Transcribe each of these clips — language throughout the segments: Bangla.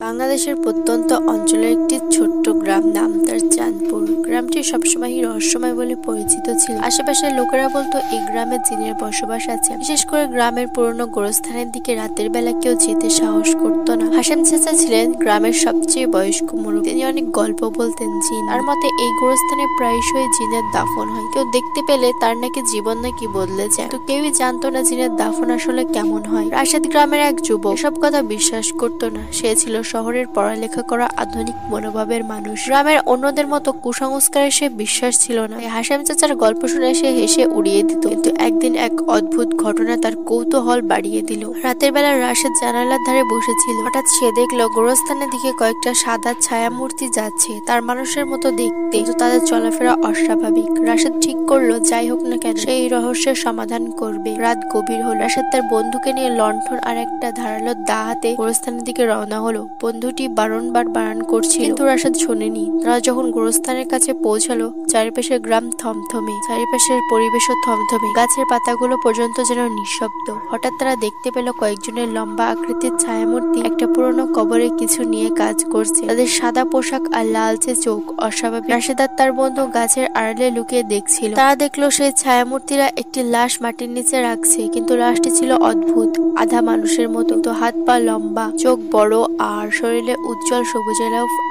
বাংলাদেশের প্রত্যন্ত অঞ্চলের একটি ছোট্ট গ্রাম, নাম তার চাঁদপুর। গ্রামটি সবসময়ই রহস্যময় বলে পরিচিত ছিল। আশেপাশের লোকেরা বলতো এই গ্রামে জিনের বসবাস আছে। বিশেষ করে গ্রামের পুরনো গোরস্থানের দিকে রাতের বেলা কেউ যেতে সাহস করতো না। হাশেম চাচা ছিলেন গ্রামের সবচেয়ে বয়স্ক মুরব্বি। তিনি অনেক গল্প বলতেন জিন। তার মতে এই গোরস্থানে প্রায়শই জিনের দাফন হয়। কেউ দেখতে পেলে তার নাকি জীবন নাকি বদলে যায়। তো কেউই জানতো না জিনের দাফন আসলে কেমন হয়। রাশেদ গ্রামের এক যুবক এসব কথা বিশ্বাস করতো না। সে ছিল শহরের পড়ালেখা করা আধুনিক মনোভাবের মানুষ। গ্রামের অন্যদের মতো কুসংস্কারে সে বিশ্বাস ছিল না। হাশেম চাচার গল্প শুনে সে হেসে উড়িয়ে দিত। কিন্তু একদিন এক অদ্ভুত ঘটনা তার কৌতূহল বাড়িয়ে দিল। রাতের বেলা রাশেদ জানালার ধারে বসেছিল। হঠাৎ সে দেখলো গোরস্থানের দিকে কয়েকটা সাদা ছায়া মূর্তি যাচ্ছে। তার মানুষের মতো দেখতে, কিন্তু তাদের চলাফেরা অস্বাভাবিক। রাশেদ ঠিক করলো যাই হোক না কেন সেই রহস্যের সমাধান করবে। রাত গভীর হল। রাশেদ তার বন্ধুকে নিয়ে লণ্ঠন আর একটা ধারালো দা হাতে গোরস্থানের দিকে রওনা হলো। বন্ধুটি বারংবার বারণ করছিল, কিন্তু রাশেদ শোনেনি। তারা যখন গোরস্থানের কাছে পৌঁছালো, চারিপাশের গ্রাম থমথমে, চারিপাশের পরিবেশও থমথমে। গাছের পাতাগুলো পর্যন্ত যেন নিঃশব্দ। হঠাৎ তারা দেখতে পেল কয়েকজনের লম্বা আকৃতির ছায়ামূর্তি একটা পুরনো কবরে কিছু নিয়ে কাজ করছে। তাদের সাদা পোশাক আর লালচে চোখ অস্বাভাবিক। রাশেদ আর তার বন্ধু গাছের আড়ালে লুকিয়ে দেখছিল। তারা দেখলো সেই ছায়ামূর্তিরা একটি লাশ মাটির নিচে রাখছে, কিন্তু লাশটি ছিল অদ্ভুত, আধা মানুষের মতো। তো হাত পা লম্বা, চোখ বড় আর শরীরে উজ্জ্বল সবুজ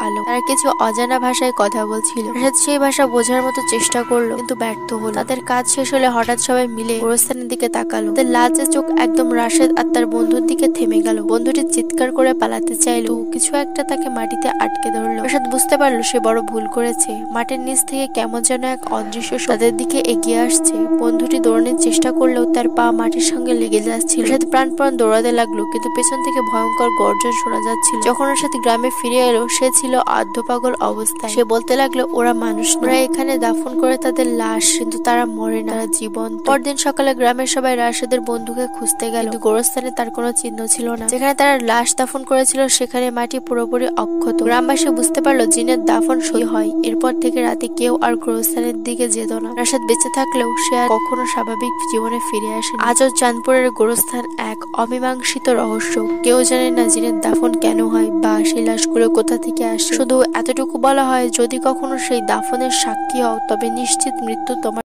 আলো। তারা কিছু অজানা ভাষায় কথা বলছিল। রাশেদ সেই ভাষা বোঝার মতো চেষ্টা করলো, কিন্তু ব্যর্থ হলো। তাদের কাজ শেষ হলে হঠাৎ সবাই মিলে গোরস্থানের দিকে তাকালো। তাদের লালচে চোখ একদম রাশেদ আর তার বন্ধুর দিকে থেমে গেল। বন্ধুটি চিৎকার করে পালাতে চাইলো, কিছু একটা তাকে মাটিতে আটকে ধরলো। রাশেদ বুঝতে পারলো সে বড় ভুল করেছে। মাটির নিচ থেকে কেমন যেন এক অদৃশ্য তাদের দিকে এগিয়ে আসছে। বন্ধুটি দৌড়ানোর চেষ্টা করলেও তার পা মাটির সঙ্গে লেগে যাচ্ছিল। রাশেদ প্রাণপণ দৌড়াতে লাগলো, কিন্তু পেছন থেকে ভয়ঙ্কর গর্জন শোনা যাচ্ছিল। যখন রাশেদ গ্রামে ফিরে এলো, সে ছিল আদ্যপাগল অবস্থায়। সে বলতে লাগলো, ওরা মানুষ না, ওরা এখানে দাফন করে তাদের লাশ, কিন্তু তারা মরে না, তারা জীবন্ত। পরদিন সকালে গ্রামের সবাই রাশেদের বন্ধুকে খুঁজতে গেল, কিন্তু গোরস্থানে তার কোনো চিহ্ন ছিল না। যেখানে তারা লাশ দাফন করেছিল সেখানে মাটি পুরোপুরি অক্ষত। গ্রামবাসী বুঝতে পারলো জিনের দাফন সই হয়। এরপর থেকে রাতে কেউ আর গোরস্থানের দিকে যেত না। রাশেদ বেঁচে থাকলেও সে আর কখনো স্বাভাবিক জীবনে ফিরে আসেনি। আজও চাঁদপুরের গোরস্থান এক অমীমাংসিত রহস্য। কেউ জানে না জিনের দাফন কেন হয় বা সেই লাশগুলো কোথা থেকে আসে। শুধু এতটুকু বলা হয়, যদি কখনো সেই দাফনের সাক্ষী হও তবে নিশ্চিত মৃত্যু তোমার